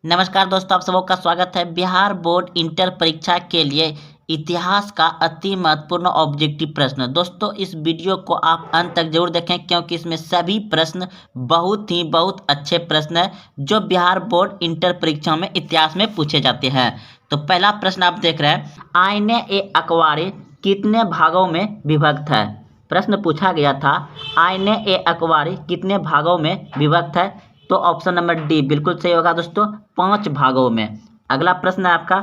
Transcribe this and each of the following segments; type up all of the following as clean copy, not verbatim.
नमस्कार दोस्तों, आप सबों का स्वागत है। बिहार बोर्ड इंटर परीक्षा के लिए इतिहास का अति महत्वपूर्ण ऑब्जेक्टिव प्रश्न। दोस्तों, इस वीडियो को आप अंत तक जरूर देखें क्योंकि इसमें सभी प्रश्न बहुत अच्छे प्रश्न हैं जो बिहार बोर्ड इंटर परीक्षा में इतिहास में पूछे जाते हैं। तो पहला प्रश्न आप देख रहे हैं, आईने ए अकबारी कितने भागों में विभक्त है। प्रश्न पूछा गया था, आईने ए अकबारी कितने भागों में विभक्त है। तो ऑप्शन नंबर डी बिल्कुल सही होगा दोस्तों, 5 भागों में। अगला प्रश्न है आपका,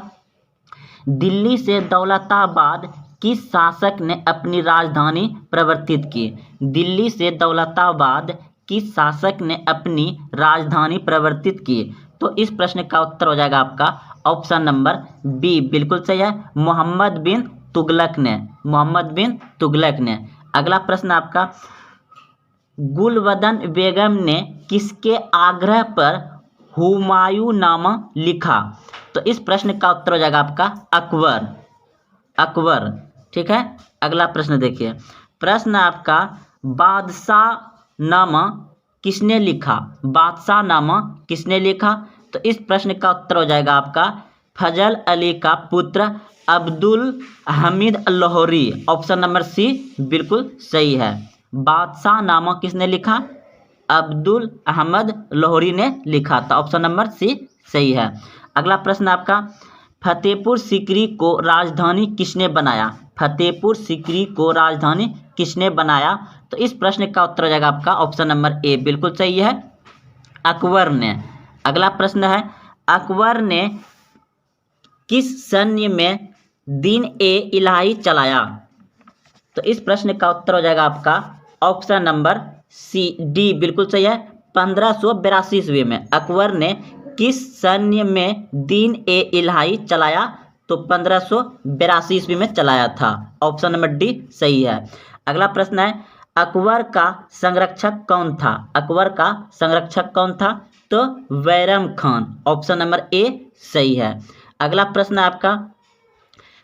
दिल्ली से दौलताबाद किस शासक ने अपनी राजधानी परिवर्तित की। दिल्ली से दौलताबाद किस शासक ने अपनी राजधानी परिवर्तित की। तो इस प्रश्न का उत्तर हो जाएगा आपका ऑप्शन नंबर बी बिल्कुल सही है, मोहम्मद बिन तुगलक ने। मोहम्मद बिन तुगलक ने। अगला प्रश्न आपका, गुलबदन बेगम ने किसके आग्रह पर हुमायूंनामा लिखा। तो इस प्रश्न का उत्तर हो जाएगा आपका अकबर। अकबर, ठीक है। अगला प्रश्न देखिए, प्रश्न आपका, बादशाहनामा किसने लिखा। बादशाहनामा किसने लिखा। तो इस प्रश्न का उत्तर हो जाएगा आपका फजल अली का पुत्र Abdul Hamid Lahori. Option number C बिल्कुल सही है। बादशाहनामा किसने लिखा, अब्दुल अहमद लाहौरी ने लिखा था। ऑप्शन नंबर सी सही है। अगला प्रश्न आपका, फतेहपुर सीकरी को राजधानी किसने बनाया। फतेहपुर सीकरी को राजधानी किसने बनाया। तो इस प्रश्न का उत्तर हो जाएगा आपका ऑप्शन नंबर ए बिल्कुल सही है, अकबर ने। अगला प्रश्न है, अकबर ने किस सैन्य में दीन ए इलाही चलाया। तो इस प्रश्न का उत्तर हो जाएगा आपका ऑप्शन नंबर सी डी बिल्कुल सही है, 1582 ईस्वी में अकबर ने किस सैन्य में दीन ए इलाही चलाया। तो 1582 ईस्वी में चलाया था। ऑप्शन नंबर डी सही है। अगला प्रश्न है, अकबर का संरक्षक कौन था। अकबर का संरक्षक कौन था। तो Bairam Khan. Option number A सही है। अगला प्रश्न है आपका,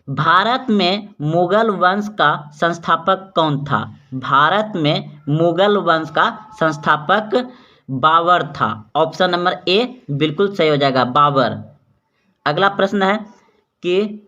भारत में मुगल वंश का संस्थापक कौन था। भारत में मुगल वंश का संस्थापक बाबर था। ऑप्शन नंबर ए बिल्कुल सही हो जाएगा, बाबर। अगला प्रश्न है कि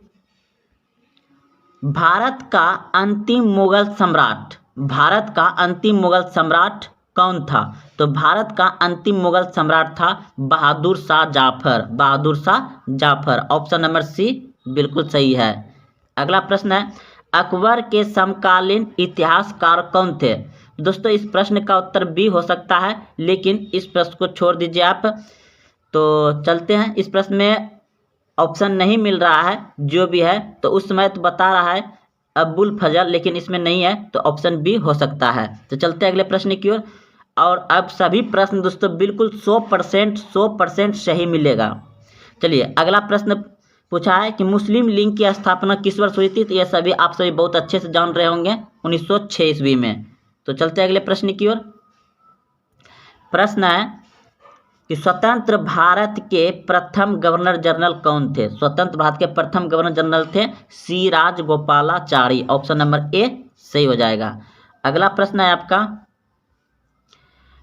भारत का अंतिम मुगल सम्राट, भारत का अंतिम मुगल सम्राट कौन था। तो भारत का अंतिम मुगल सम्राट था Bahadur Shah Zafar. Bahadur Shah Zafar. Option number C बिल्कुल सही है। अगला प्रश्न है, अकबर के समकालीन इतिहासकार कौन थे। दोस्तों, इस प्रश्न का उत्तर बी हो सकता है, लेकिन इस प्रश्न को छोड़ दीजिए आप। तो चलते हैं, इस प्रश्न में ऑप्शन नहीं मिल रहा है, जो भी है तो उस समय तो बता रहा है अबुल फजल, लेकिन इसमें नहीं है, तो ऑप्शन बी हो सकता है। तो चलते हैं अगले प्रश्न की ओर। और अब सभी प्रश्न दोस्तों बिल्कुल 100% सही मिलेगा। चलिए, अगला प्रश्न पूछा है कि मुस्लिम लीग की स्थापना किस वर्ष हुई थी। तो यह सभी आप सभी बहुत अच्छे से जान रहे होंगे, 1906 ईस्वी में। तो चलते हैं अगले प्रश्न की ओर। प्रश्न है कि स्वतंत्र भारत के प्रथम गवर्नर जनरल कौन थे। स्वतंत्र भारत के प्रथम गवर्नर जनरल थे सी राजगोपालाचारी। ऑप्शन नंबर ए सही हो जाएगा। अगला प्रश्न है आपका,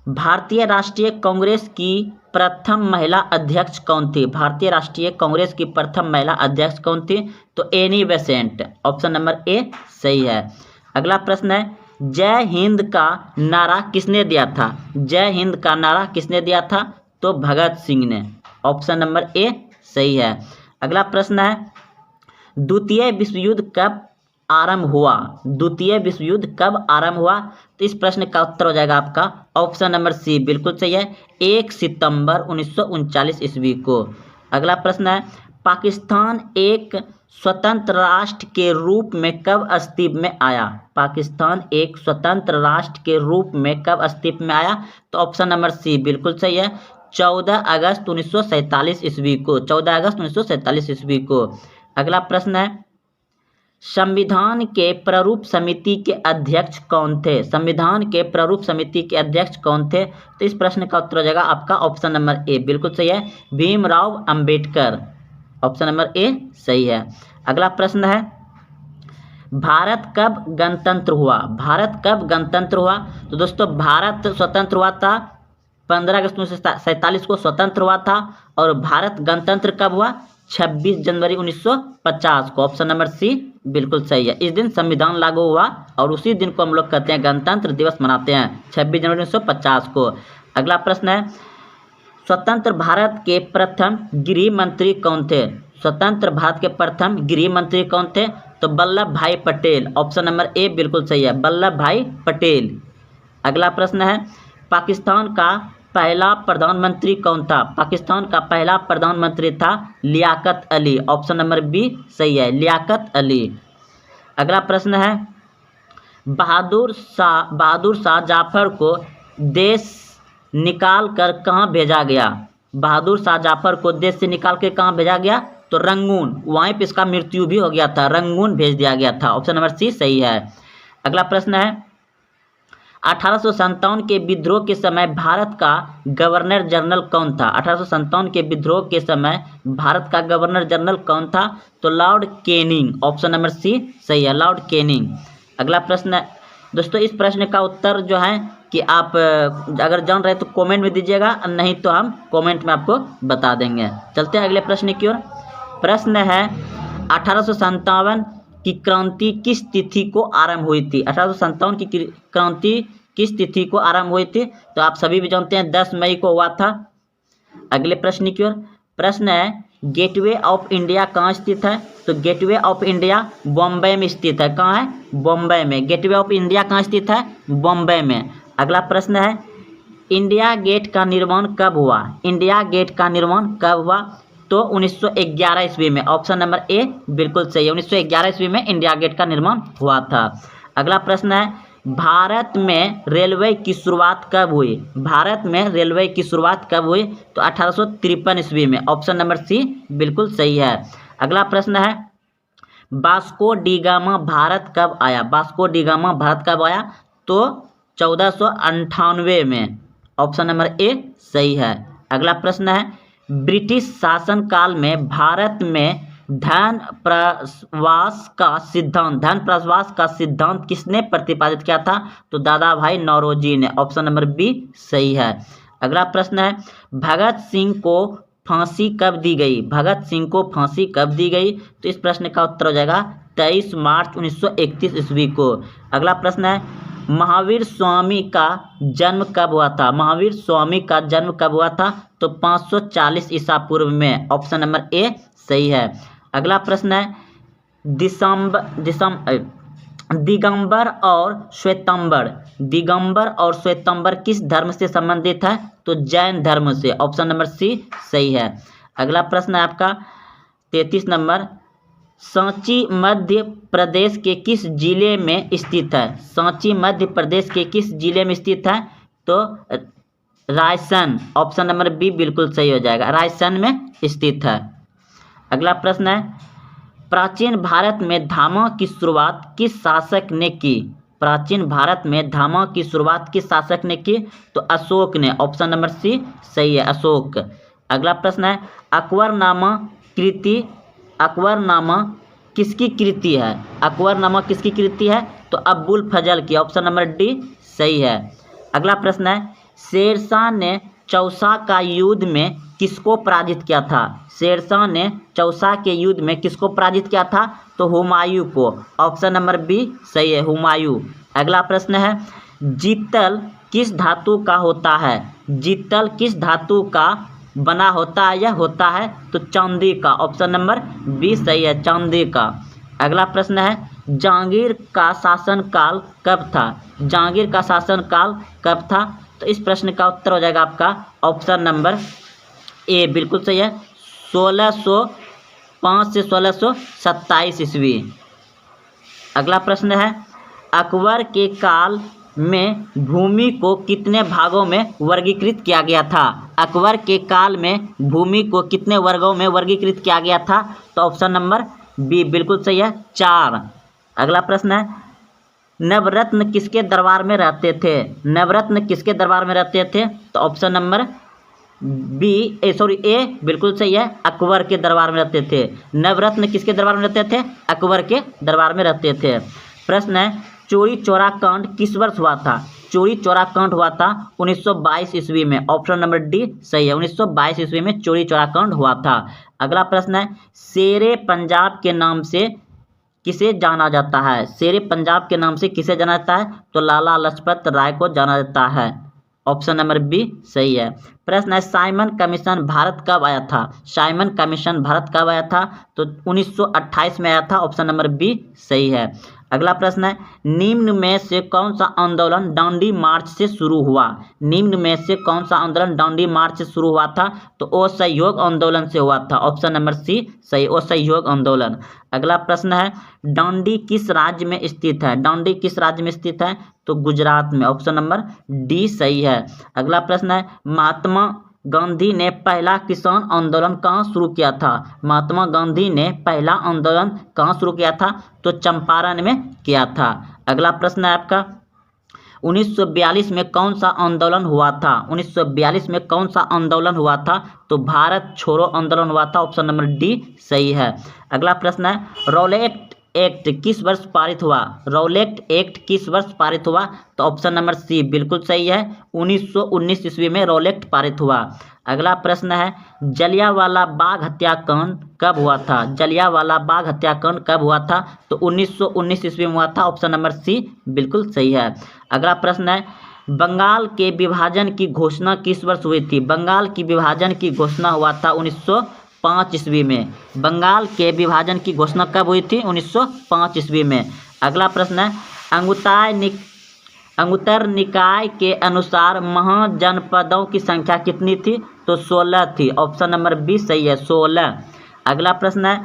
भारतीय राष्ट्रीय कांग्रेस की प्रथम महिला अध्यक्ष कौन थी। भारतीय राष्ट्रीय कांग्रेस की प्रथम महिला अध्यक्ष कौन थी। तो Annie Besant. Option number A सही है। अगला प्रश्न है, जय हिंद का नारा किसने दिया था। जय हिंद का नारा किसने दिया था। तो भगत सिंह ने। ऑप्शन नंबर ए सही है। अगला प्रश्न है, द्वितीय विश्व युद्ध कब आरंभ हुआ। द्वितीय विश्व युद्ध कब आरंभ हुआ। तो इस प्रश्न का उत्तर हो जाएगा आपका ऑप्शन नंबर सी बिल्कुल सही है, 1 सितंबर 1939 ईस्वी को। अगला प्रश्न है, पाकिस्तान एक स्वतंत्र राष्ट्र के रूप में कब अस्तित्व में आया। पाकिस्तान एक स्वतंत्र राष्ट्र के रूप में कब अस्तित्व में आया। तो ऑप्शन नंबर सी बिल्कुल सही है, 14 अगस्त 1947 ईस्वी को। 14 अगस्त 1947 ईस्वी को। अगला प्रश्न है, संविधान के प्रारूप समिति के अध्यक्ष कौन थे। संविधान के प्रारूप समिति के अध्यक्ष कौन थे। तो इस प्रश्न का उत्तर हो जाएगा आपका ऑप्शन नंबर ए बिल्कुल सही है, Bhimrao Ambedkar. Option number A सही है। अगला प्रश्न है, भारत कब गणतंत्र हुआ। भारत कब गणतंत्र हुआ। तो दोस्तों, भारत स्वतंत्र हुआ था 15 अगस्त 1947 को स्वतंत्र हुआ था। और भारत गणतंत्र कब हुआ? 26 जनवरी 1950 को। ऑप्शन नंबर सी बिल्कुल सही है। इस दिन संविधान लागू हुआ और उसी दिन को हम लोग कहते हैं गणतंत्र दिवस मनाते हैं, 26 जनवरी 1950 को। अगला प्रश्न है, स्वतंत्र भारत के प्रथम गृह मंत्री कौन थे? स्वतंत्र भारत के प्रथम गृह मंत्री कौन थे? तो वल्लभ भाई पटेल। ऑप्शन नंबर ए बिल्कुल सही है, वल्लभ भाई पटेल। अगला प्रश्न है, पाकिस्तान का पहला प्रधानमंत्री कौन था? पाकिस्तान का पहला प्रधानमंत्री था Liaquat Ali. Option number B सही है, लियाकत अली। अगला प्रश्न है, बहादुर शाह जाफर को देश निकाल कर कहाँ भेजा गया? बहादुर शाह जाफर को देश से निकाल के कहाँ भेजा गया? तो रंगून, वहीं पे इसका मृत्यु भी हो गया था, रंगून भेज दिया गया था। ऑप्शन नंबर सी सही है। अगला प्रश्न है, 1857 के विद्रोह के समय भारत का गवर्नर जनरल कौन था? 1857 के विद्रोह के समय भारत का गवर्नर जनरल कौन था? तो Lord Canning. Option number C सही है, लॉर्ड कैनिंग। अगला प्रश्न है दोस्तों, इस प्रश्न का उत्तर जो है कि आप अगर जान रहे तो कमेंट में दीजिएगा, नहीं तो हम कमेंट में आपको बता देंगे। चलते हैं अगले प्रश्न की ओर। प्रश्न है, 1857 की क्रांति किस तिथि को आरंभ हुई थी? 1857 की क्रांति किस तिथि को आरंभ हुई थी? तो आप सभी भी जानते हैं 10 मई को हुआ था। अगले प्रश्न की ओर। प्रश्न है, गेटवे ऑफ इंडिया कहाँ स्थित है? तो गेटवे ऑफ इंडिया बॉम्बे में स्थित है। कहाँ है? बॉम्बे में। गेटवे ऑफ इंडिया कहाँ स्थित है? बॉम्बे में। अगला प्रश्न है, इंडिया गेट का निर्माण कब हुआ? इंडिया गेट का निर्माण कब हुआ? तो 1911 ईस्वी में। ऑप्शन नंबर ए बिल्कुल सही है, 1911 ईस्वी में इंडिया गेट का निर्माण हुआ था। अगला प्रश्न है, भारत में रेलवे की शुरुआत कब हुई? भारत में रेलवे की शुरुआत कब हुई? तो 1853 ईस्वी में। ऑप्शन नंबर सी बिल्कुल सही है। अगला प्रश्न है, वास्को डी गामा भारत कब आया? वास्को डी गामा भारत कब आया? तो 1498 में। ऑप्शन नंबर ए सही है। अगला प्रश्न है, ब्रिटिश शासनकाल में भारत में धन प्रवास का सिद्धांत किसने प्रतिपादित किया था? तो दादा भाई नौरोजी ने। ऑप्शन नंबर बी सही है। अगला प्रश्न है, भगत सिंह को फांसी कब दी गई? भगत सिंह को फांसी कब दी गई? तो इस प्रश्न का उत्तर हो जाएगा 23 मार्च 1931 ईस्वी को। अगला प्रश्न है, महावीर स्वामी का जन्म कब हुआ था? महावीर स्वामी का जन्म कब हुआ था? तो 540 ईसा पूर्व में। ऑप्शन नंबर ए सही है। अगला प्रश्न है, दिगंबर और श्वेतंबर किस धर्म से संबंधित है? तो जैन धर्म से। ऑप्शन नंबर सी सही है। अगला प्रश्न है आपका 33 नंबर, सांची मध्य प्रदेश के किस जिले में स्थित है? सांची मध्य प्रदेश के किस जिले में स्थित है? तो रायसेन। ऑप्शन नंबर बी बिल्कुल सही हो जाएगा, रायसेन में स्थित है। अगला प्रश्न है, प्राचीन भारत में धामों की शुरुआत किस शासक ने की? प्राचीन भारत में धामों की शुरुआत किस शासक ने की? तो अशोक ने। ऑप्शन नंबर सी सही है, अशोक। अगला प्रश्न है, अकबरनामा किसकी कृति है? अकबरनामा किसकी कृति है? तो अब्बुल फजल की। ऑप्शन नंबर डी सही है। अगला प्रश्न है, शेरशाह ने चौसा का युद्ध में किसको पराजित किया था? शेरशाह ने चौसा के युद्ध में किसको पराजित किया था? तो हुमायूं को। ऑप्शन नंबर बी सही है, हुमायूं। अगला प्रश्न है, जित्तल किस धातु का होता है? जित्तल किस धातु का बना होता है या होता है? तो चांदी का। ऑप्शन नंबर बी सही है, चांदी का। अगला प्रश्न है, जहांगीर का शासनकाल कब था? जहांगीर का शासनकाल कब था? तो इस प्रश्न का उत्तर हो जाएगा आपका ऑप्शन नंबर ए बिल्कुल सही है, 1605 से 1627 ईस्वी। अगला प्रश्न है, अकबर के काल में भूमि को कितने भागों में वर्गीकृत किया गया था? अकबर के काल में भूमि को कितने वर्गों में वर्गीकृत किया गया था? तो ऑप्शन नंबर बी बिल्कुल सही है, 4। अगला प्रश्न है, नवरत्न किसके दरबार में रहते थे? नवरत्न किसके दरबार में रहते थे? तो ऑप्शन नंबर ए बिल्कुल सही है, अकबर के दरबार में रहते थे। नवरत्न किसके दरबार में रहते थे? अकबर के दरबार में रहते थे। प्रश्न है, चोरी चौरा कांड किस वर्ष हुआ था? चोरी चौरा कांड हुआ था 1922 ईस्वी में। ऑप्शन नंबर डी सही है, 1922 ईस्वी में चोरी चौरा कांड हुआ था। अगला प्रश्न है, शेरे पंजाब के नाम से किसे जाना जाता है? शेरे पंजाब के नाम से किसे जाना जाता है? तो लाला लाजपत राय को जाना जाता है। ऑप्शन नंबर बी सही है। प्रश्न है, साइमन कमीशन भारत कब आया था? साइमन कमीशन भारत कब आया था? तो 1928 में आया था। ऑप्शन नंबर बी सही है। अगला प्रश्न है, निम्न में से कौन सा आंदोलन दांडी मार्च से शुरू हुआ? निम्न में से कौन सा आंदोलन दांडी मार्च से शुरू हुआ था? तो असहयोग आंदोलन से हुआ था। ऑप्शन नंबर सी सही, असहयोग आंदोलन। अगला प्रश्न है, दांडी किस राज्य में स्थित है? दांडी किस राज्य में स्थित है? तो गुजरात में। ऑप्शन नंबर डी सही है। अगला प्रश्न है, महात्मा गांधी ने पहला किसान आंदोलन कहाँ शुरू किया था? महात्मा गांधी ने पहला आंदोलन कहाँ शुरू किया था? तो चंपारण में किया था। अगला प्रश्न है आपका, 1942 में कौन सा आंदोलन हुआ था? 1942 में कौन सा आंदोलन हुआ था? तो भारत छोड़ो आंदोलन हुआ था। ऑप्शन नंबर डी सही है। अगला प्रश्न है, रॉलेट एक्ट किस वर्ष पारित हुआ? रॉलेट एक्ट किस वर्ष पारित हुआ? तो ऑप्शन नंबर सी बिल्कुल सही है, 1919 ईस्वी में रॉलेट पारित हुआ। अगला प्रश्न है, जलियांवाला बाग हत्याकांड कब हुआ था? जलियांवाला बाग हत्याकांड कब हुआ था? तो 1919 ईस्वी में हुआ था। ऑप्शन नंबर सी बिल्कुल सही है। अगला प्रश्न है, बंगाल के विभाजन की घोषणा किस वर्ष हुई थी? बंगाल की विभाजन की घोषणा हुआ था 1905 ईस्वी में। बंगाल के विभाजन की घोषणा कब हुई थी? 1905 ईस्वी में। अगला प्रश्न है, अंगुत्तर निकाय के अनुसार महाजनपदों की संख्या कितनी थी? तो 16 थी। ऑप्शन नंबर बी सही है, 16। अगला प्रश्न है,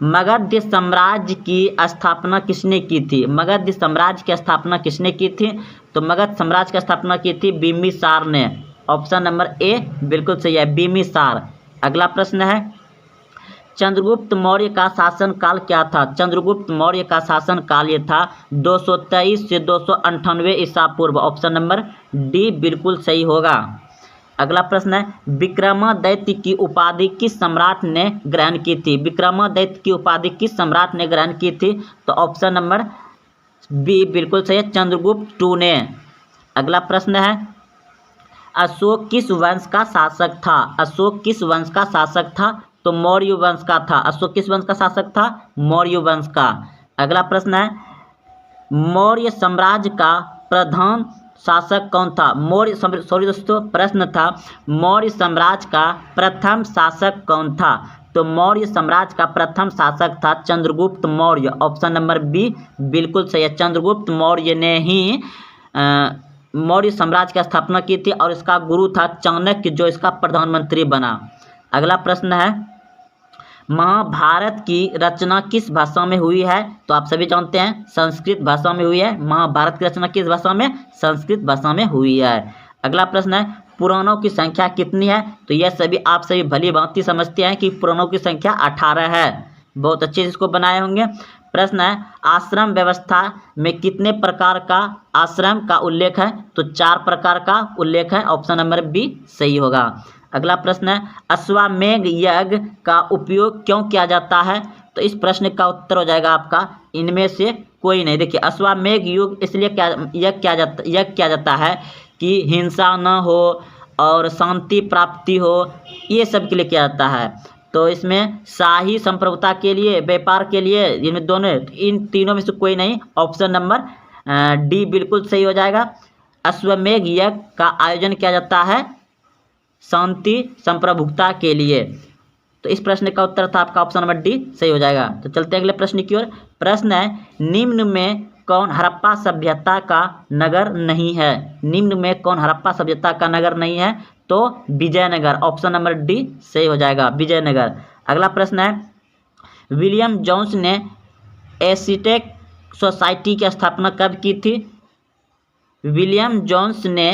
मगध साम्राज्य की स्थापना किसने की थी? मगध साम्राज्य की स्थापना किसने की थी? तो मगध साम्राज्य की स्थापना की थी बिम्बिसार ने। ऑप्शन नंबर ए बिल्कुल सही है, बिम्बिसार। अगला प्रश्न है, चंद्रगुप्त मौर्य का शासन काल क्या था? चंद्रगुप्त मौर्य का शासन काल ये था 223 से 298 ईसा पूर्व। ऑप्शन नंबर डी बिल्कुल सही होगा। अगला प्रश्न है, विक्रमादित्य की उपाधि किस सम्राट ने ग्रहण की थी? विक्रमादित्य की उपाधि किस सम्राट ने ग्रहण की थी? तो ऑप्शन नंबर बी बिल्कुल सही है, चंद्रगुप्त टू ने। अगला प्रश्न है, अशोक किस वंश का शासक था? अशोक किस वंश का शासक था? तो मौर्य वंश का था। अशोक किस वंश का शासक था? मौर्य वंश का। अगला प्रश्न है, मौर्य साम्राज्य का प्रधान शासक कौन था? सॉरी दोस्तों, प्रश्न था मौर्य साम्राज्य का प्रथम शासक कौन था? तो मौर्य साम्राज्य का प्रथम शासक था Chandragupta Maurya. Option number B बिल्कुल सही है, चंद्रगुप्त मौर्य ने ही मौर्य साम्राज्य की स्थापना की थी और इसका गुरु था चाणक्य, जो इसका प्रधानमंत्री बना। अगला प्रश्न है, महाभारत की रचना किस भाषा में हुई है? तो आप सभी जानते हैं संस्कृत भाषा में हुई है। महाभारत की रचना किस भाषा में? संस्कृत भाषा में हुई है। अगला प्रश्न है, पुराणों की संख्या कितनी है? तो यह सभी आप सभी भली भांति समझते हैं कि पुराणों की संख्या 18 है। बहुत अच्छे से इसको बनाए होंगे। प्रश्न है, आश्रम व्यवस्था में कितने प्रकार का आश्रम का उल्लेख है? तो 4 प्रकार का उल्लेख है। ऑप्शन नंबर बी सही होगा। अगला प्रश्न है, अश्वमेध यज्ञ का उपयोग क्यों किया जाता है? तो इस प्रश्न का उत्तर हो जाएगा आपका इनमें से कोई नहीं। देखिए, अश्वमेध युग इसलिए किया जाता है कि हिंसा न हो और शांति प्राप्ति हो, ये सब के लिए किया जाता है। तो इसमें शाही संप्रभुता के लिए, व्यापार के लिए, इनमें दोनों, इन तीनों में से कोई नहीं। ऑप्शन नंबर डी बिल्कुल सही हो जाएगा। अश्वमेध यज्ञ का आयोजन किया जाता है शांति संप्रभुता के लिए। तो इस प्रश्न का उत्तर था आपका ऑप्शन नंबर डी सही हो जाएगा। तो चलते हैं अगले प्रश्न की ओर। प्रश्न है, निम्न में कौन हड़प्पा सभ्यता का नगर नहीं है? निम्न में कौन हड़प्पा सभ्यता का नगर नहीं है? तो विजयनगर। ऑप्शन नंबर डी सही हो जाएगा, विजयनगर। अगला प्रश्न है, विलियम जोन्स ने एशियाटिक सोसाइटी की स्थापना कब की थी? विलियम जोन्स ने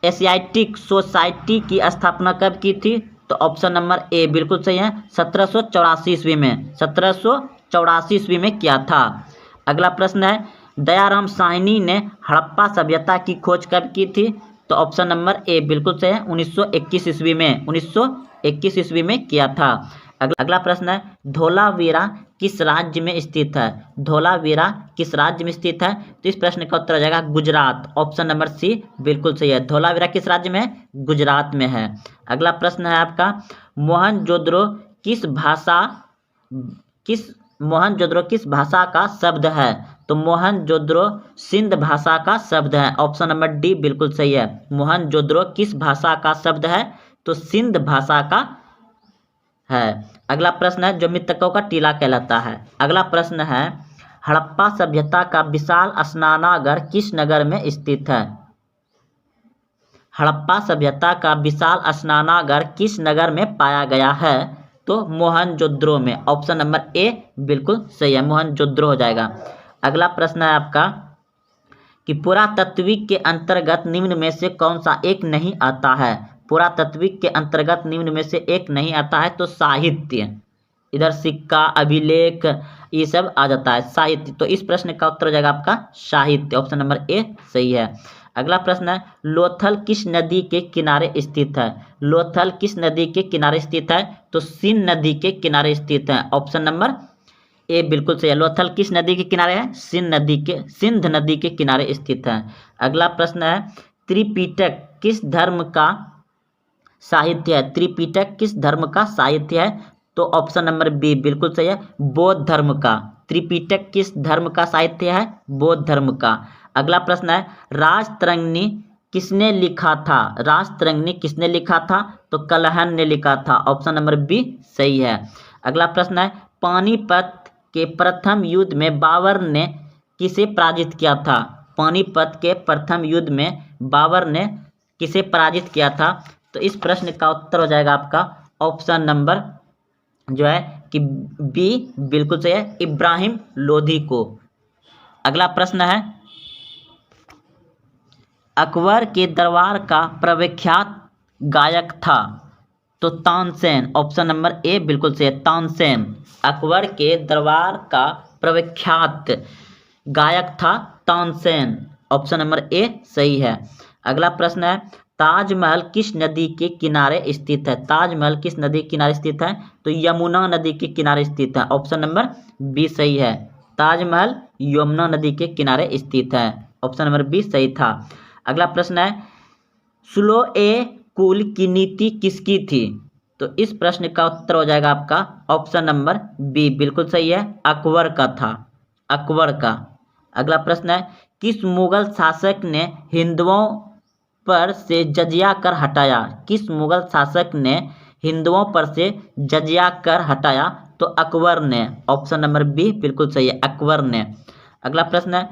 एशियाटिक सोसाइटी की स्थापना कब की थी? तो ऑप्शन नंबर ए बिल्कुल सही है, 1784 ईस्वी में। 1784 ईस्वी में किया था। अगला प्रश्न है, दयाराम साहनी ने हड़प्पा सभ्यता की खोज कब की थी? तो ऑप्शन नंबर ए बिल्कुल सही है, 1921 ईस्वी में। 1921 ईस्वी में किया था। अगला प्रश्न है धोलावीरा किस राज्य में स्थित है? धोलावीरा किस राज्य में स्थित है? तो इस प्रश्न का उत्तर हो जाएगा गुजरात। ऑप्शन नंबर सी बिल्कुल सही है। धोलावीरा किस राज्य में है? गुजरात में है। अगला प्रश्न है आपका मोहनजोदड़ो मोहनजोदड़ो किस भाषा का शब्द है? तो मोहनजोदड़ो सिंध भाषा का शब्द है। ऑप्शन नंबर डी बिल्कुल सही है। मोहनजोदड़ो किस भाषा का शब्द है? तो सिंध भाषा का है। अगला प्रश्न है जो मृतकों का टीला कहलाता है। अगला प्रश्न है हड़प्पा सभ्यता का विशाल स्नानागार किस नगर में स्थित है? हड़प्पा सभ्यता का विशाल स्नानागार किस नगर में पाया गया है? तो मोहनजोदड़ो में। ऑप्शन नंबर ए बिल्कुल सही है, मोहनजोदड़ो हो जाएगा। अगला प्रश्न है आपका कि पुरातत्विक के अंतर्गत निम्न में से कौन सा एक नहीं आता है? पुरातत्विक के अंतर्गत निम्न में से एक नहीं आता है तो साहित्य, इधर सिक्का, अभिलेख, ये सब आ जाता है साहित्य। तो इस प्रश्न का उत्तर हो जाएगा आपका साहित्य। ऑप्शन नंबर ए सही है। अगला प्रश्न है लोथल किस नदी के किनारे स्थित है? लोथल किस नदी के किनारे स्थित है? तो सिंध नदी के किनारे स्थित है। ऑप्शन नंबर ए बिल्कुल सही है। लोथल किस नदी के किनारे है? सिंध नदी के किनारे स्थित है। अगला प्रश्न है त्रिपिटक किस धर्म का साहित्य है? त्रिपिटक किस धर्म का साहित्य है? तो ऑप्शन नंबर बी बिल्कुल सही है, बौद्ध धर्म का। त्रिपिटक किस धर्म का साहित्य है? बौद्ध धर्म का। अगला प्रश्न है राजतरंगिणी किसने लिखा था? राजतरंगिणी किसने लिखा था? तो कलहन ने लिखा था। ऑप्शन नंबर बी सही है। अगला प्रश्न है पानीपत के प्रथम युद्ध में बाबर ने किसे पराजित किया था? पानीपत के प्रथम युद्ध में बाबर ने किसे पराजित किया था? तो इस प्रश्न का उत्तर हो जाएगा आपका ऑप्शन नंबर जो है कि बी बिल्कुल सही है, इब्राहिम लोधी को। अगला प्रश्न है अकबर के दरबार का प्रविख्यात गायक था? तो तानसेन। ऑप्शन नंबर ए बिल्कुल सही है, तानसेन। अकबर के दरबार का प्रविख्यात गायक था तानसेन। ऑप्शन नंबर ए सही है। अगला प्रश्न है ताजमहल किस नदी के किनारे स्थित है? ताजमहल किस नदी के किनारे स्थित है? तो यमुना नदी के किनारे स्थित है। ऑप्शन नंबर बी सही है, ताजमहल यमुना नदी के किनारे स्थित है। ऑप्शन नंबर बी सही था। अगला प्रश्न है सुलो ए कुल की नीति किसकी थी? तो इस प्रश्न का उत्तर हो जाएगा आपका ऑप्शन नंबर बी बिल्कुल सही है, अकबर का था, अकबर का। अगला प्रश्न है किस मुगल शासक ने हिंदुओं पर से जजिया कर हटाया? किस मुगल शासक ने हिंदुओं पर से जजिया कर हटाया? तो अकबर ने। ऑप्शन नंबर बी बिल्कुल सही है, अकबर ने। अगला प्रश्न है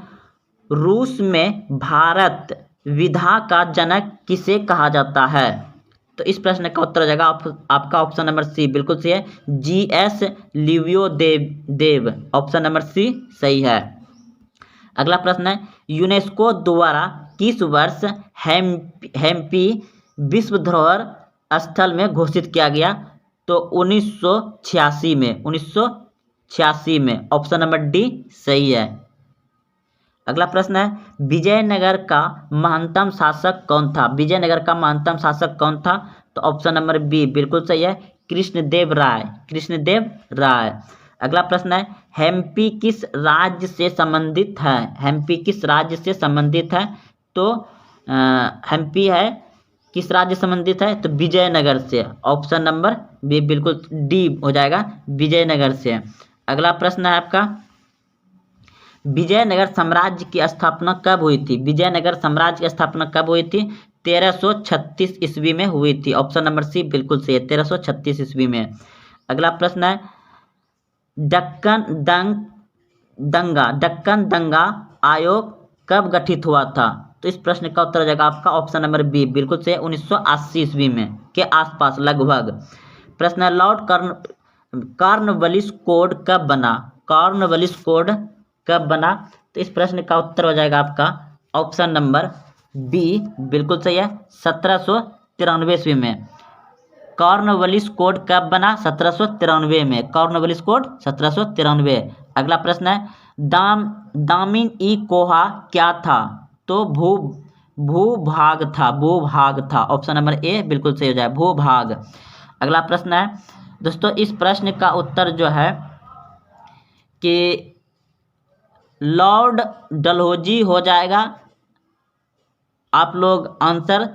रूस में भारत विधा का जनक किसे कहा जाता है? तो इस प्रश्न का उत्तर हो जाएगा आपका ऑप्शन नंबर सी बिल्कुल सही है, जीएस लिवियो देव। ऑप्शन नंबर सी सही है। अगला प्रश्न है यूनेस्को द्वारा किस वर्ष हम्पी विश्व धरोहर स्थल में घोषित किया गया? तो 1986 में, 1986 में। ऑप्शन नंबर डी सही है। अगला प्रश्न है विजयनगर का महानतम शासक कौन था? विजयनगर का महानतम शासक कौन था? तो ऑप्शन नंबर बी बिल्कुल सही है, कृष्णदेव राय, कृष्णदेव राय। अगला प्रश्न है हम्पी किस राज्य से संबंधित है? हम्पी किस राज्य से संबंधित है? तो हम्पी है किस राज्य से संबंधित है? तो विजयनगर से। ऑप्शन नंबर बी बिल्कुल डी हो जाएगा, विजयनगर से। अगला प्रश्न है आपका विजयनगर साम्राज्य की स्थापना कब हुई थी? विजयनगर साम्राज्य की स्थापना कब हुई थी? 1336 ईस्वी में हुई थी। ऑप्शन नंबर सी बिल्कुल सही है, 1336 ईस्वी में। अगला प्रश्न है दक्कन दंगा आयोग कब गठित हुआ था? तो इस प्रश्न का उत्तर हो जाएगा आपका ऑप्शन नंबर बी बिल्कुल सही है, 1980 ईस्वी में के आसपास लगभग। प्रश्न है लॉर्ड कॉर्नवालिस कोड कब बना? कॉर्नवालिस कोड कब बना? तो इस प्रश्न का उत्तर हो जाएगा आपका ऑप्शन नंबर बी बिल्कुल सही है, 1793 ईस्वी में। कॉर्नवालिस कोड कब बना? 1793 में। Cornwallis code 1793। अगला प्रश्न है दामिन ई कोहा क्या था? तो भूभाग था, भूभाग था। ऑप्शन नंबर ए बिल्कुल सही हो जाए, भूभाग। अगला प्रश्न है दोस्तों इस प्रश्न का उत्तर जो है कि लॉर्ड डलहौजी हो जाएगा। आप लोग आंसर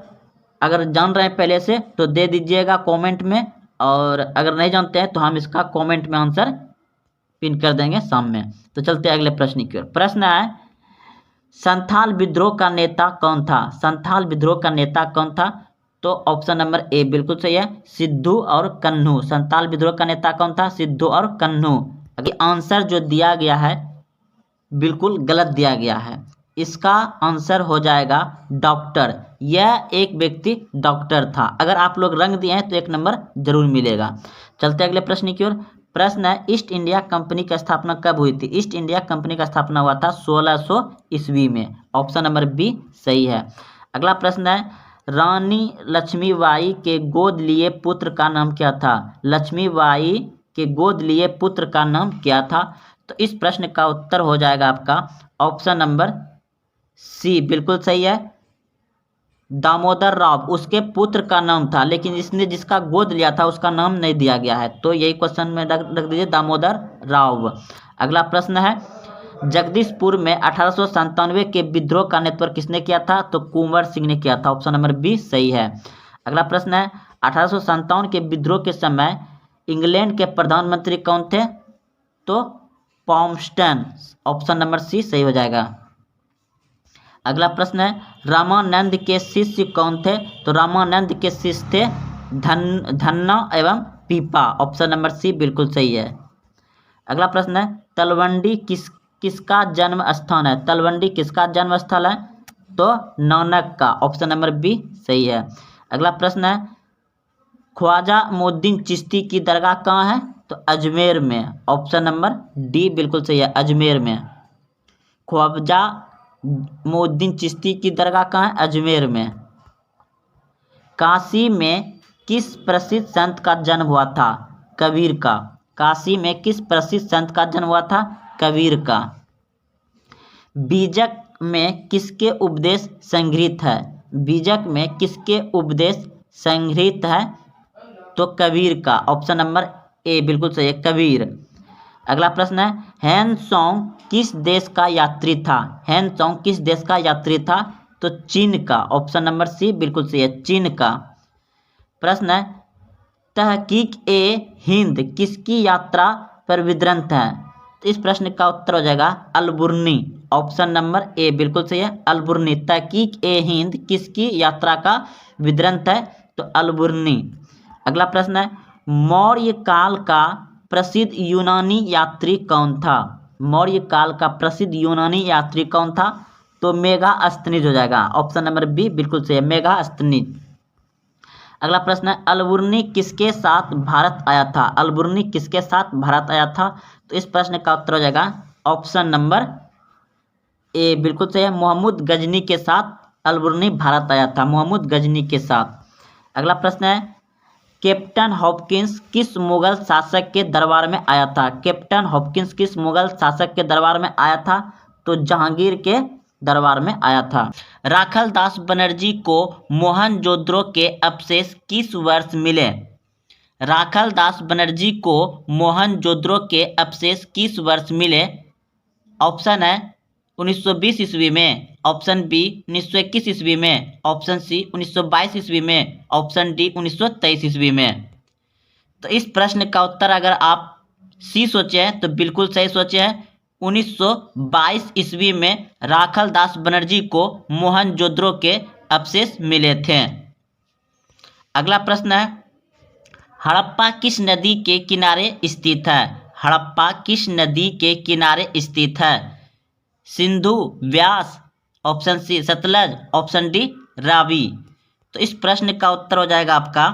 अगर जान रहे हैं पहले से तो दे दीजिएगा कमेंट में, और अगर नहीं जानते हैं तो हम इसका कमेंट में आंसर पिन कर देंगे सामने। तो चलते हैं अगले प्रश्न की ओर। प्रश्न है संथाल विद्रोह का नेता कौन था? संथाल विद्रोह का नेता कौन था? तो ऑप्शन नंबर ए बिल्कुल सही है, सिद्धू और कन्हू। संथाल विद्रोह का नेता कौन था? सिद्धू और कन्हू। अगर आंसर जो दिया गया है बिल्कुल गलत दिया गया है। इसका आंसर हो जाएगा डॉक्टर। यह एक व्यक्ति डॉक्टर था। अगर आप लोग रंग दिए हैं तो 1 नंबर जरूर मिलेगा। चलते अगले प्रश्न की ओर। प्रश्न है ईस्ट इंडिया कंपनी की स्थापना कब हुई थी? ईस्ट इंडिया कंपनी का स्थापना हुआ था 1600 ईस्वी में। ऑप्शन नंबर बी सही है। अगला प्रश्न है रानी लक्ष्मीबाई के गोद लिए पुत्र का नाम क्या था? लक्ष्मीबाई के गोद लिए पुत्र का नाम क्या था? तो इस प्रश्न का उत्तर हो जाएगा आपका ऑप्शन नंबर सी बिल्कुल सही है, दामोदर राव उसके पुत्र का नाम था, लेकिन इसने जिसका गोद लिया था उसका नाम नहीं दिया गया है। तो यही क्वेश्चन में रख दीजिए दामोदर राव। अगला प्रश्न है जगदीशपुर में 1897 के विद्रोह का नेतृत्व किसने किया था? तो कुंवर सिंह ने किया था। ऑप्शन नंबर बी सही है। अगला प्रश्न है 1857 के विद्रोह के समय इंग्लैंड के प्रधानमंत्री कौन थे? तो पॉम्पटन। ऑप्शन नंबर सी सही हो जाएगा। अगला प्रश्न है रामानंद के शिष्य कौन थे? तो रामानंद के शिष्य थे धन्ना एवं पीपा। ऑप्शन नंबर सी बिल्कुल सही है। अगला प्रश्न है तलवंडी किसका जन्म स्थान है? तलवंडी किसका जन्म स्थल है? तो नानक का। ऑप्शन नंबर बी सही है। अगला प्रश्न है ख्वाजा मोउद्दीन चिश्ती की दरगाह कहाँ है? तो अजमेर में। ऑप्शन नंबर डी बिल्कुल सही है, अजमेर में। ख्वाजा मोउद्दीन चिश्ती की दरगाह कहाँ है? अजमेर में। काशी में किस प्रसिद्ध संत का जन्म हुआ था? कबीर का। काशी में किस प्रसिद्ध संत का जन्म हुआ था? कबीर का। बीजक में किसके उपदेश संग्रहित है? बीजक में किसके उपदेश संग्रहित है? तो कबीर का। ऑप्शन नंबर ए बिल्कुल सही है, कबीर। अगला प्रश्न है हैनसोंग किस देश का यात्री था? हैनसोंग किस देश का यात्री था? तो चीन का। ऑप्शन नंबर सी बिल्कुल सही है, चीन का। प्रश्न है तहकीक ए हिंद किसकी यात्रा पर विवृत है? तो इस प्रश्न का उत्तर हो जाएगा अलबुर्नी। ऑप्शन नंबर ए बिल्कुल सही है, अलबुर्नी। तहकीक ए हिंद किसकी यात्रा का विवृत है? तो अलबुर्नी। अगला प्रश्न है मौर्य काल का प्रसिद्ध यूनानी यात्री कौन था? मौर्य काल का प्रसिद्ध यूनानी यात्री कौन था? तो मेगास्थनीज हो जाएगा। ऑप्शन नंबर बी बिल्कुल सही है, मेगास्थनीज। अगला प्रश्न है अलबुर्नी किसके साथ भारत आया था? अलबुर्नी किसके साथ भारत आया था? तो इस प्रश्न का उत्तर हो जाएगा ऑप्शन नंबर ए बिल्कुल सही है, मोहम्मद गजनी के साथ अलबुर्नी भारत आया था, मोहम्मद गजनी के साथ। अगला प्रश्न है कैप्टन हॉपकिंस किस मुगल शासक के दरबार में आया था? कैप्टन हॉपकिंस किस मुगल शासक के दरबार में आया था? तो जहांगीर के दरबार में आया था। राखाल दास बनर्जी को मोहनजोदड़ो के अवशेष किस वर्ष मिले? राखाल दास बनर्जी को मोहनजोदड़ो के अवशेष किस वर्ष मिले? ऑप्शन है 1920 ईस्वी में, ऑप्शन बी 1921 ईस्वी में, ऑप्शन सी 1922 ईस्वी में, ऑप्शन डी 1923 ईस्वी में। तो इस प्रश्न का उत्तर अगर आप सी सोचे हैं तो बिल्कुल सही सोचे हैं, 1922 ईस्वी में राखाल दास बनर्जी को मोहनजोदड़ो के अवशेष मिले थे। अगला प्रश्न है हड़प्पा किस नदी के किनारे स्थित है? हड़प्पा किस नदी के किनारे स्थित है? Sindhu, Vyas, option C Sutlej, option D Ravi. तो इस प्रश्न का उत्तर हो जाएगा आपका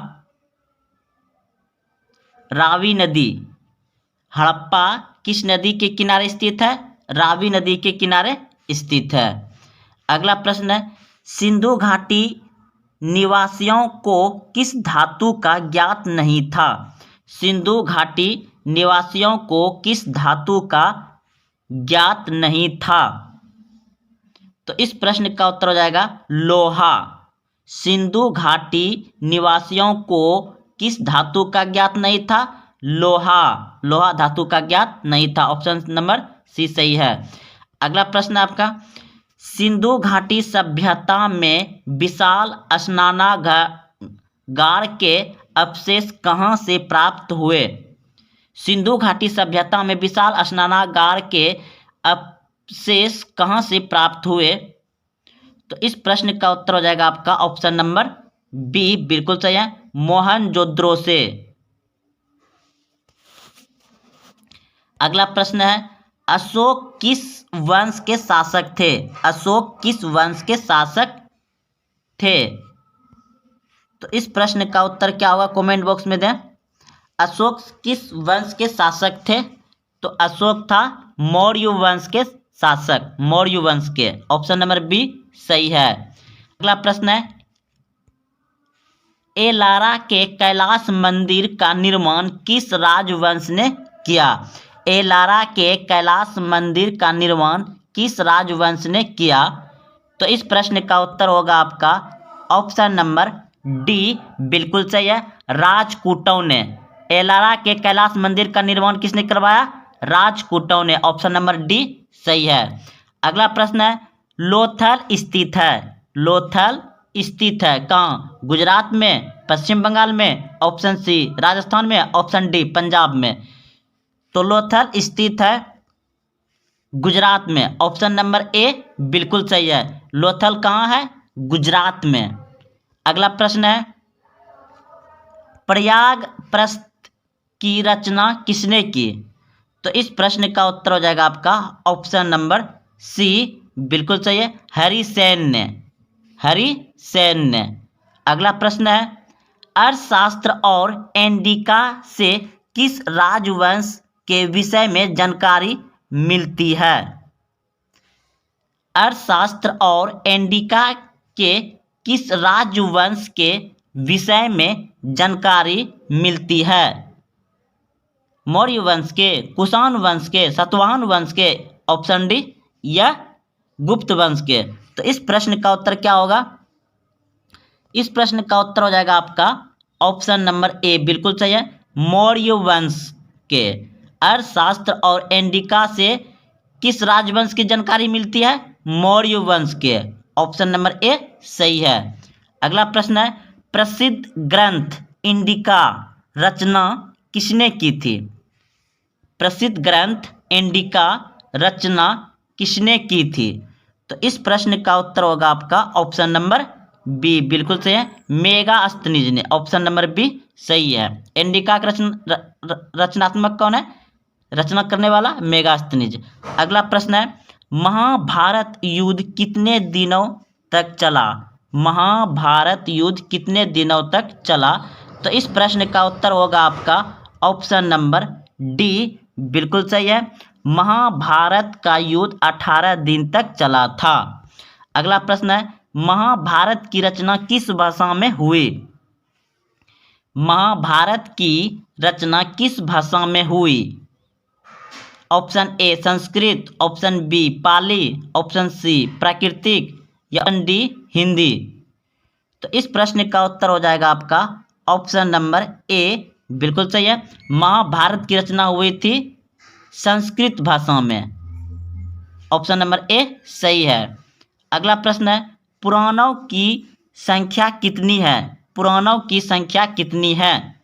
रावी नदी। हड़प्पा किस नदी के किनारे स्थित है? रावी नदी के किनारे स्थित है। अगला प्रश्न है सिंधु घाटी निवासियों को किस धातु का ज्ञात नहीं था? सिंधु घाटी निवासियों को किस धातु का ज्ञात नहीं था? तो इस प्रश्न का उत्तर हो जाएगा लोहा। सिंधु घाटी निवासियों को किस धातु का ज्ञात नहीं था? लोहा, लोहा धातु का ज्ञात नहीं था। ऑप्शन नंबर सी सही है। अगला प्रश्न आपका, सिंधु घाटी सभ्यता में विशाल स्नानागार के अवशेष कहाँ से प्राप्त हुए? सिंधु घाटी सभ्यता में विशाल स्नानागार के अवशेष कहाँ से प्राप्त हुए? तो इस प्रश्न का उत्तर हो जाएगा आपका ऑप्शन नंबर बी, बिल्कुल सही है, मोहनजोदड़ो से। अगला प्रश्न है, अशोक किस वंश के शासक थे? अशोक किस वंश के शासक थे? तो इस प्रश्न का उत्तर क्या होगा, कमेंट बॉक्स में दें। अशोक किस वंश के शासक थे? तो अशोक था मौर्य वंश के शासक, मौर्य वंश के। ऑप्शन नंबर बी सही है। अगला प्रश्न है, एलारा के कैलाश मंदिर का निर्माण किस राजवंश ने किया? एलारा के कैलाश मंदिर का निर्माण किस राजवंश ने किया? तो इस प्रश्न का उत्तर होगा आपका ऑप्शन नंबर डी, बिल्कुल सही है, राजपूतों ने। एलारा के कैलाश मंदिर का निर्माण किसने करवाया? राजपूतों ने। ऑप्शन नंबर डी सही है। अगला प्रश्न है, लोथल स्थित है, लोथल स्थित है कहाँ? गुजरात में, पश्चिम बंगाल में, ऑप्शन सी राजस्थान में, ऑप्शन डी पंजाब में। तो लोथल स्थित है गुजरात में। ऑप्शन नंबर ए बिल्कुल सही है, लोथल कहाँ है? गुजरात में। अगला प्रश्न है, प्रयागप्रस्थ की रचना किसने की? तो इस प्रश्न का उत्तर हो जाएगा आपका ऑप्शन नंबर सी, बिल्कुल सही है, हरिसेन ने, हरिसेन ने। अगला प्रश्न है, अर्थशास्त्र और इंडिका से किस राजवंश के विषय में जानकारी मिलती है? अर्थशास्त्र और इंडिका के किस राजवंश के विषय में जानकारी मिलती है? मौर्य वंश के, कुषाण वंश के, सातवाहन वंश के, ऑप्शन डी, या गुप्त वंश के। तो इस प्रश्न का उत्तर क्या होगा? इस प्रश्न का उत्तर हो जाएगा आपका ऑप्शन नंबर ए, बिल्कुल सही है, मौर्य वंश के। अर्थशास्त्र और इंडिका से किस राजवंश की जानकारी मिलती है? मौर्य वंश के। ऑप्शन नंबर ए सही है। अगला प्रश्न है, प्रसिद्ध ग्रंथ इंडिका रचना किसने की थी? प्रसिद्ध ग्रंथ इंडिका रचना किसने की थी? तो इस प्रश्न का उत्तर होगा आपका ऑप्शन नंबर बी, बिल्कुल सही है, मेगास्थनीज ने। ऑप्शन नंबर बी सही है। इंडिका का रचनात्मक कौन है? रचना करने वाला मेगास्थनीज। अगला प्रश्न है, महाभारत युद्ध कितने दिनों तक चला? महाभारत युद्ध कितने दिनों तक चला? तो इस प्रश्न का उत्तर होगा आपका ऑप्शन नंबर डी, बिल्कुल सही है, महाभारत का युद्ध 18 दिन तक चला था। अगला प्रश्न है, महाभारत की रचना किस भाषा में हुई? महाभारत की रचना किस भाषा में हुई? Option A Sanskrit, option B Pali, option C प्राकृतिक, या ऑप्शन डी हिंदी। तो इस प्रश्न का उत्तर हो जाएगा आपका ऑप्शन नंबर ए, बिल्कुल सही है, महाभारत की रचना हुई थी संस्कृत भाषा में। ऑप्शन नंबर ए सही है। अगला प्रश्न है, पुराणों की संख्या कितनी है? पुराणों की संख्या कितनी है?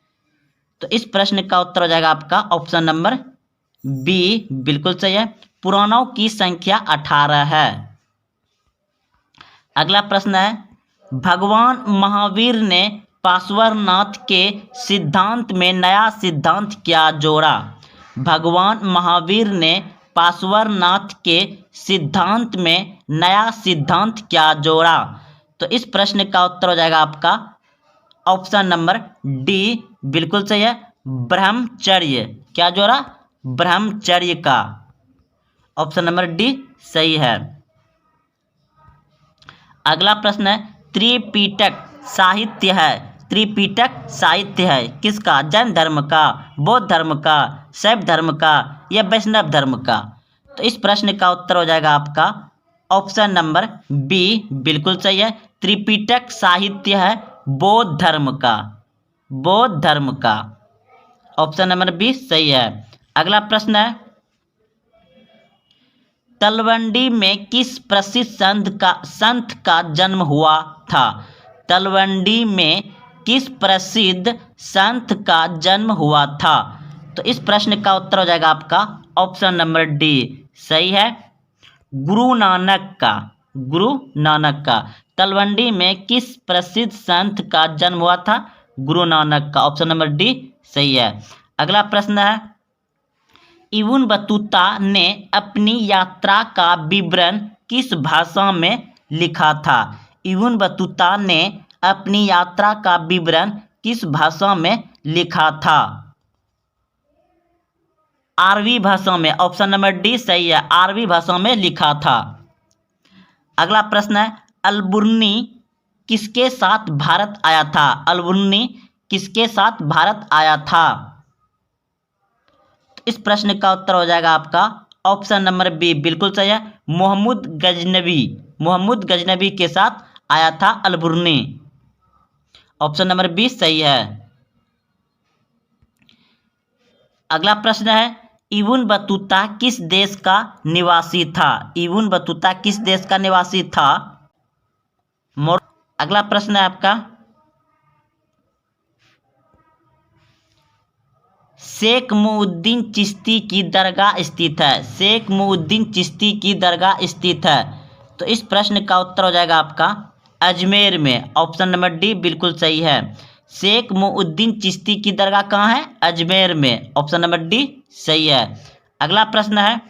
तो इस प्रश्न का उत्तर हो जाएगा आपका ऑप्शन नंबर बी, बिल्कुल सही है, पुराणों की संख्या 18 है। अगला प्रश्न है, भगवान महावीर ने पार्श्वनाथ के सिद्धांत में नया सिद्धांत क्या जोड़ा? भगवान महावीर ने पार्श्वनाथ के सिद्धांत में नया सिद्धांत क्या जोड़ा? तो इस प्रश्न का उत्तर हो जाएगा आपका ऑप्शन नंबर डी, बिल्कुल सही है, ब्रह्मचर्य। क्या जोड़ा? ब्रह्मचर्य का। ऑप्शन नंबर डी सही है। अगला प्रश्न है, त्रिपिटक साहित्य है, त्रिपिटक साहित्य है किसका? जैन धर्म का, बौद्ध धर्म का, शैव धर्म का, या वैष्णव धर्म का? तो इस प्रश्न का उत्तर हो जाएगा आपका ऑप्शन नंबर बी, बिल्कुल सही है, त्रिपिटक साहित्य है बौद्ध धर्म का, बौद्ध धर्म का। ऑप्शन नंबर बी सही है। अगला प्रश्न है, तलवंडी में किस प्रसिद्ध संत का जन्म हुआ था? तलवंडी में किस प्रसिद्ध संत का जन्म हुआ था? तो इस प्रश्न का उत्तर हो जाएगा आपका ऑप्शन नंबर डी सही है, गुरु नानक का। गुरु नानक का। तलवंडी में किस प्रसिद्ध संत का जन्म हुआ था? गुरु नानक का। ऑप्शन नंबर डी सही है। अगला प्रश्न है, इब्न बतूता ने अपनी यात्रा का विवरण किस भाषा में लिखा था? इब्न बतूता ने अपनी यात्रा का विवरण किस भाषा में लिखा था? अरबी भाषा में। ऑप्शन नंबर डी सही है, अरबी भाषा में लिखा था। अगला प्रश्न है, अलबुर्नी किसके साथ भारत आया था? अलबुर्नी किसके साथ भारत आया था? तो इस प्रश्न का उत्तर हो जाएगा आपका ऑप्शन नंबर बी बिल्कुल सही है, मोहम्मद गजनवी। मोहम्मद गजनवी के साथ आया था अलबुर्नी। ऑप्शन नंबर बी सही है। अगला प्रश्न है, इब्न बतूता किस देश का निवासी था? इब्न बतूता किस देश का निवासी था? अगला प्रश्न है आपका, शेख मुउद्दीन चिश्ती की दरगाह स्थित है। शेख मुउद्दीन चिश्ती की दरगाह स्थित है। तो इस प्रश्न का उत्तर हो जाएगा आपका अजमेर में। ऑप्शन नंबर डी बिल्कुल सही है, शेख मुउद्दीन चिश्ती की दरगाह कहाँ है? अजमेर में। ऑप्शन नंबर डी सही है। अगला प्रश्न है,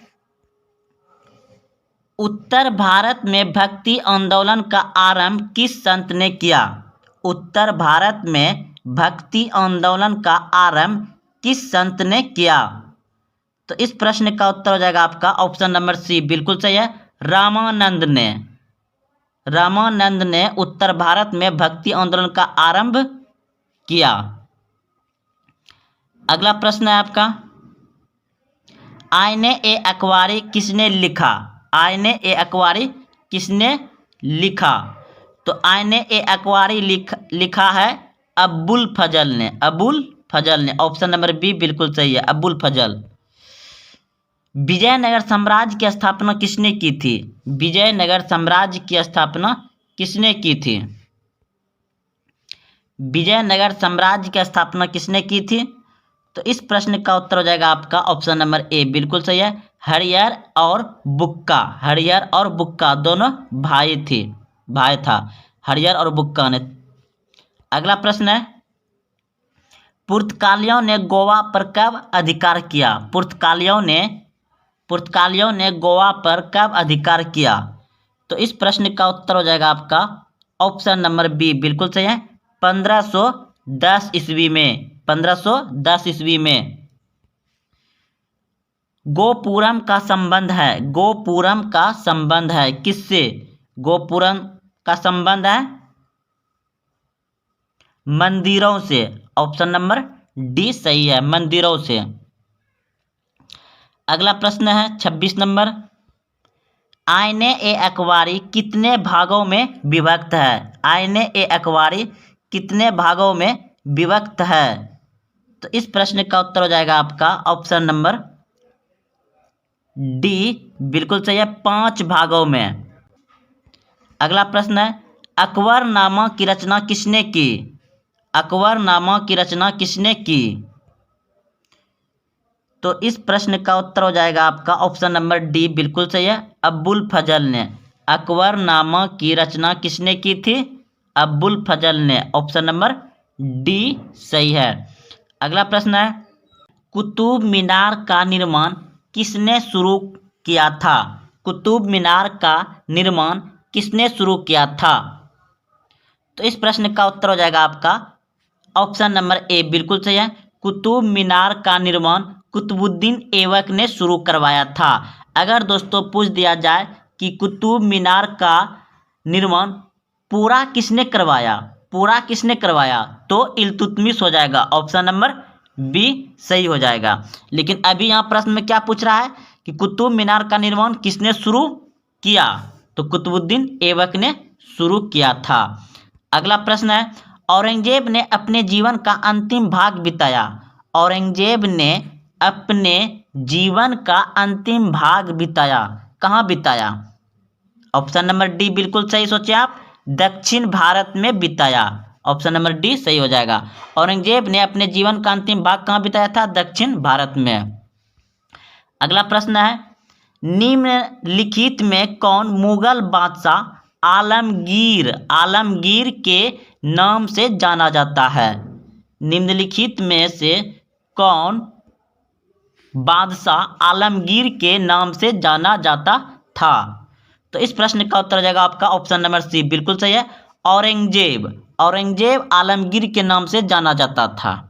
उत्तर भारत में भक्ति आंदोलन का आरंभ किस संत ने किया? उत्तर भारत में भक्ति आंदोलन का आरंभ किस संत ने किया? तो इस प्रश्न का उत्तर हो जाएगा आपका ऑप्शन नंबर सी बिल्कुल सही है, रामानंद ने। रामानंद ने उत्तर भारत में भक्ति आंदोलन का आरंभ किया। अगला प्रश्न है आपका, आईने ए अकबारी किसने लिखा? आईने ए अकबारी किसने लिखा? तो आईने ए अकबारी लिखा है अबुल फजल ने। अबुल फजल ने। ऑप्शन नंबर बी बिल्कुल सही है, अबुल फजल। विजयनगर साम्राज्य की स्थापना किसने की थी? विजयनगर साम्राज्य की स्थापना किसने की थी? विजयनगर साम्राज्य की स्थापना किसने की थी? तो इस प्रश्न का उत्तर हो जाएगा आपका ऑप्शन नंबर ए बिल्कुल सही है, हरियर और बुक्का। हरियर और बुक्का दोनों भाई था हरियर और बुक्का ने। अगला प्रश्न है, पुर्तगालियों ने गोवा पर कब अधिकार किया? पुर्तगालियों ने गोवा पर कब अधिकार किया? तो इस प्रश्न का उत्तर हो जाएगा आपका ऑप्शन नंबर बी बिल्कुल सही है, 1510 ईस्वी में। 1510 ईस्वी में। गोपुरम का संबंध है किससे? गोपुरम का संबंध है मंदिरों से। ऑप्शन नंबर डी सही है, मंदिरों से। अगला प्रश्न है 26 नंबर, आईने ए अकबारी कितने भागों में विभक्त है? आईने ए अकबारी कितने भागों में विभक्त है? तो इस प्रश्न का उत्तर हो जाएगा आपका ऑप्शन नंबर डी बिल्कुल सही है, 5 भागों में। अगला प्रश्न है, अकबरनामा की रचना किसने की? अकबरनामा की रचना किसने की? तो इस प्रश्न का उत्तर हो जाएगा आपका ऑप्शन नंबर डी बिल्कुल सही है, अबुल फजल ने। अकबरनामा की रचना किसने की थी? अबुल फजल ने। ऑप्शन नंबर डी सही है। अगला प्रश्न है, कुतुब मीनार का निर्माण किसने शुरू किया था? कुतुब मीनार का निर्माण किसने शुरू किया था? तो इस प्रश्न का उत्तर हो जाएगा आपका ऑप्शन नंबर ए बिल्कुल सही है, कुतुब मीनार का निर्माण कुतुबुद्दीन ऐबक ने शुरू करवाया था। अगर दोस्तों पूछ दिया जाए कि कुतुब मीनार का निर्माण पूरा किसने करवाया तो इल्तुतमिश हो जाएगा। ऑप्शन नंबर बी सही हो जाएगा। लेकिन अभी यहाँ प्रश्न में क्या पूछ रहा है कि कुतुब मीनार का निर्माण किसने शुरू किया? तो कुतुबुद्दीन ऐबक ने शुरू किया था। अगला प्रश्न है, औरंगजेब ने अपने जीवन का अंतिम भाग बिताया। औरंगजेब ने अपने जीवन का अंतिम भाग बिताया, कहाँ बिताया? ऑप्शन नंबर डी बिल्कुल सही सोचे आप, दक्षिण भारत में बिताया। ऑप्शन नंबर डी सही हो जाएगा। औरंगजेब ने अपने जीवन का अंतिम भाग कहाँ बिताया था? दक्षिण भारत में। अगला प्रश्न है, निम्नलिखित में कौन मुगल बादशाह आलमगीर के नाम से जाना जाता है? निम्नलिखित में से कौन बादशाह आलमगीर के नाम से जाना जाता था? तो इस प्रश्न का उत्तर हो जाएगा आपका ऑप्शन नंबर सी बिल्कुल सही है, औरंगजेब आलमगीर के नाम से जाना जाता था।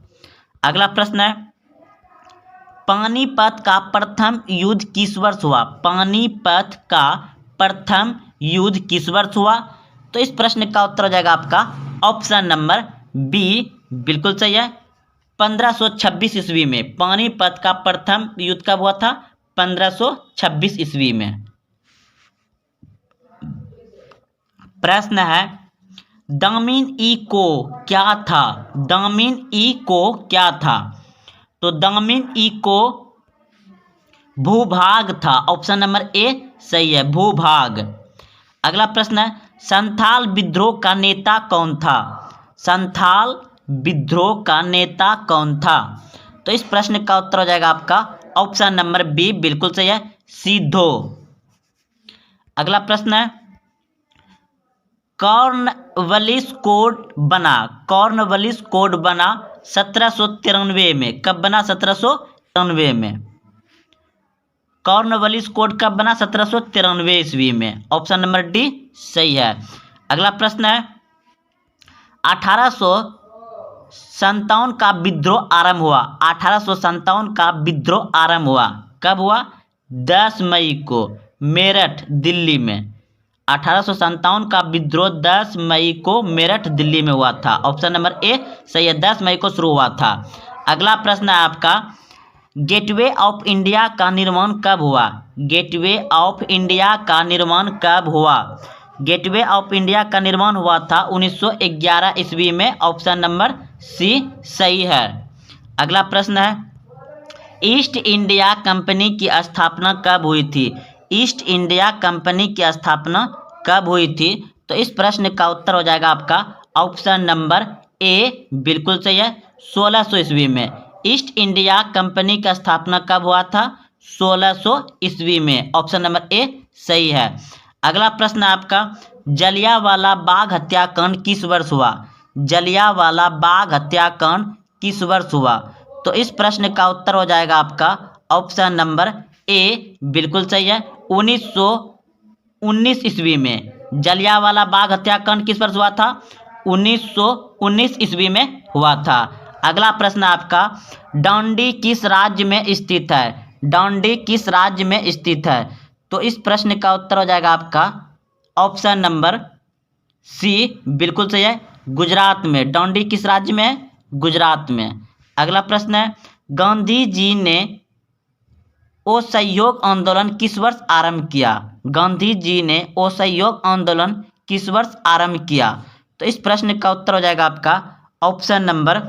अगला प्रश्न है, पानीपत का प्रथम युद्ध किस वर्ष हुआ? पानीपत का प्रथम युद्ध किस वर्ष हुआ? तो इस प्रश्न का उत्तर हो जाएगा आपका ऑप्शन नंबर बी बिल्कुल सही है, 1526 ईस्वी में। पानीपत का प्रथम युद्ध कब हुआ था? 1526 ईस्वी में। प्रश्न है, दामिन ई को क्या था? दामिन ई को क्या था? तो दामिन ई को भूभाग था। ऑप्शन नंबर ए सही है, भूभाग। अगला प्रश्न है, संथाल विद्रोह का नेता कौन था? संथाल विद्रोह का नेता कौन था? तो इस प्रश्न का उत्तर हो जाएगा आपका ऑप्शन नंबर बी बिल्कुल सही है, सिद्धो। अगला प्रश्न है, कॉर्नवालिस कोड बना 1793 में। कब बना? 1793 में। कॉर्नवालिस कोड कब बना? 1793 ईस्वी में। ऑप्शन नंबर डी सही है। अगला प्रश्न है, 1857 का विद्रोह आरंभ हुआ। 1857 का विद्रोह आरंभ हुआ कब हुआ? 10 मई को, मेरठ दिल्ली में। 1857 का विद्रोह 10 मई को मेरठ दिल्ली में हुआ था। ऑप्शन नंबर ए सही है, 10 मई को शुरू हुआ था। अगला प्रश्न है आपका, गेटवे ऑफ इंडिया का निर्माण कब हुआ? गेटवे ऑफ इंडिया का निर्माण कब हुआ? गेटवे ऑफ इंडिया का निर्माण हुआ था 1911 ईस्वी में। ऑप्शन नंबर सी सही है। अगला प्रश्न है, ईस्ट इंडिया कंपनी की स्थापना कब हुई थी? ईस्ट इंडिया कंपनी की स्थापना कब हुई थी? तो इस प्रश्न का उत्तर हो जाएगा आपका ऑप्शन नंबर ए बिल्कुल सही है, 1600 ईस्वी में। ईस्ट इंडिया कंपनी का स्थापना कब हुआ था? 1600 ईस्वी में। ऑप्शन नंबर ए सही है। अगला प्रश्न आपका, जलियांवाला बाग हत्याकांड किस वर्ष हुआ? जलियांवाला बाग हत्याकांड किस वर्ष हुआ? तो इस प्रश्न का उत्तर हो जाएगा आपका ऑप्शन नंबर ए बिल्कुल सही है, 1919 ईस्वी में। जलियांवाला बाग हत्याकांड किस वर्ष हुआ था? 1919 ईस्वी में हुआ था। अगला प्रश्न आपका, डांडी किस राज्य में स्थित है? डांडी किस राज्य में स्थित है? तो इस प्रश्न का उत्तर हो जाएगा आपका ऑप्शन नंबर सी बिल्कुल सही है, गुजरात में। डांडी किस राज्य में है? गुजरात में। अगला प्रश्न है, गांधी जी ने असहयोग आंदोलन किस वर्ष आरंभ किया? गांधी जी ने असहयोग आंदोलन किस वर्ष आरंभ किया? तो इस प्रश्न का उत्तर हो जाएगा आपका ऑप्शन नंबर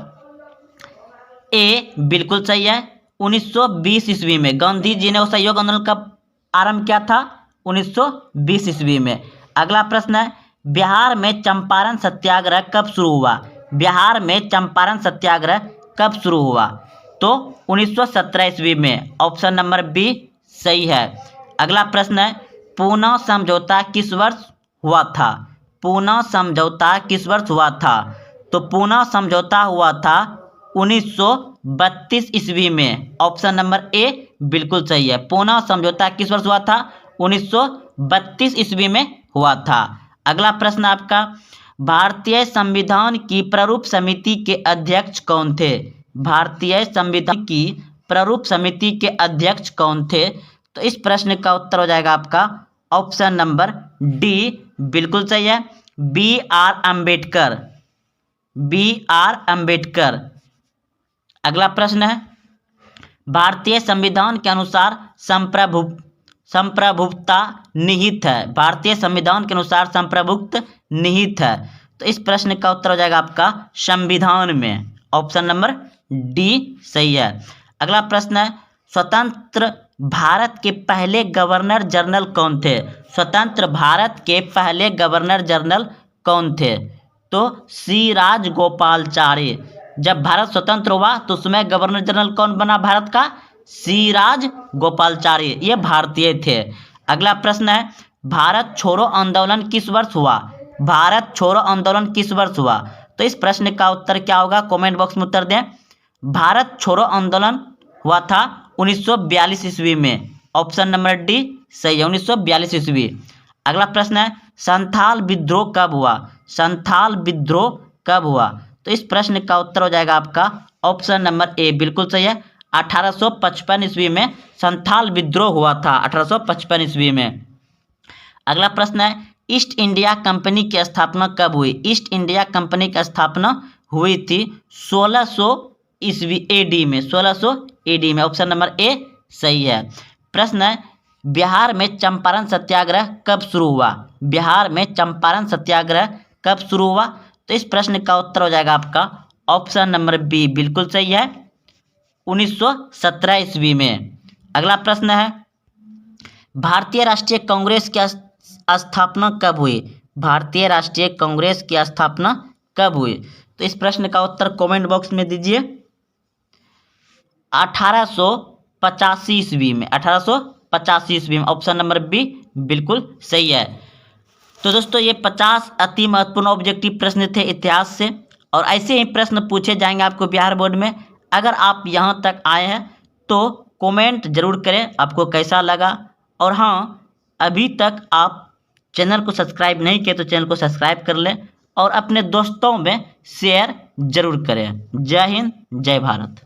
ए बिल्कुल सही है, 1920 ईस्वी में। गांधी जी ने असहयोग आंदोलन कब आरंभ किया था? 1920 ईस्वी में। अगला प्रश्न है, बिहार में चंपारण सत्याग्रह कब शुरू हुआ? बिहार में चंपारण सत्याग्रह कब शुरू हुआ? तो 1917 ईस्वी में। ऑप्शन नंबर बी सही है। अगला प्रश्न है, पूना समझौता किस वर्ष हुआ था? पूना समझौता किस वर्ष हुआ था? तो पूना समझौता हुआ था 1932 ईस्वी में। ऑप्शन नंबर ए बिल्कुल सही है, पूना समझौता किस वर्ष हुआ था? 1932 ईस्वी में हुआ था। अगला प्रश्न आपका, भारतीय संविधान की प्रारूप समिति के अध्यक्ष कौन थे? भारतीय संविधान की प्रारूप समिति के अध्यक्ष कौन थे? तो इस प्रश्न का उत्तर हो जाएगा आपका ऑप्शन नंबर डी बिल्कुल सही है, B R Ambedkar. B R Ambedkar. अगला प्रश्न है, भारतीय संविधान के अनुसार संप्रभुता निहित है। भारतीय संविधान के अनुसार संप्रभुत्व निहित है। तो इस प्रश्न का उत्तर हो जाएगा आपका संविधान में। ऑप्शन नंबर डी सही है। अगला प्रश्न है, स्वतंत्र भारत के पहले गवर्नर जनरल कौन थे? स्वतंत्र भारत के पहले गवर्नर जनरल कौन थे? तो सी राजगोपालाचारी। जब भारत स्वतंत्र हुआ तो उसमें गवर्नर जनरल कौन बना भारत का? सी राजगोपालाचारी, ये भारतीय थे। अगला प्रश्न है, भारत छोड़ो आंदोलन किस वर्ष हुआ? भारत छोड़ो आंदोलन किस वर्ष हुआ? तो इस प्रश्न का उत्तर क्या होगा? कमेंट बॉक्स में उत्तर दें। भारत छोड़ो आंदोलन हुआ था 1942 ईस्वी में। ऑप्शन नंबर डी सही है, 1942 ईस्वी। अगला प्रश्न है, संथाल विद्रोह कब हुआ? संथाल विद्रोह कब हुआ? तो इस प्रश्न का उत्तर हो जाएगा आपका ऑप्शन नंबर ए, बिल्कुल सही है। 1855 ईस्वी में संथाल विद्रोह हुआ था, 1855 ईस्वी में। अगला प्रश्न है, ईस्ट इंडिया कंपनी की स्थापना कब हुई? ईस्ट इंडिया कंपनी की स्थापना हुई थी 1600 ईस्वी एडी में, 1600 एडी में। ऑप्शन नंबर ए सही है। प्रश्न है, बिहार में चंपारण सत्याग्रह कब शुरू हुआ? बिहार में चंपारण सत्याग्रह कब शुरू हुआ? तो इस प्रश्न का उत्तर हो जाएगा आपका ऑप्शन नंबर बी, बिल्कुल सही है, 1917 ईस्वी में। अगला प्रश्न है, भारतीय राष्ट्रीय कांग्रेस की स्थापना कब हुई? भारतीय राष्ट्रीय कांग्रेस की स्थापना कब हुई? तो इस प्रश्न का उत्तर कमेंट बॉक्स में दीजिए। 1885 ईस्वी में, 1885 ईस्वी में। ऑप्शन नंबर बी बिल्कुल सही है। तो दोस्तों ये 50 अति महत्वपूर्ण ऑब्जेक्टिव प्रश्न थे इतिहास से, और ऐसे ही प्रश्न पूछे जाएंगे आपको बिहार बोर्ड में। अगर आप यहाँ तक आए हैं तो कमेंट जरूर करें आपको कैसा लगा, और हाँ अभी तक आप चैनल को सब्सक्राइब नहीं किए तो चैनल को सब्सक्राइब कर लें और अपने दोस्तों में शेयर जरूर करें। जय हिंद, जय भारत।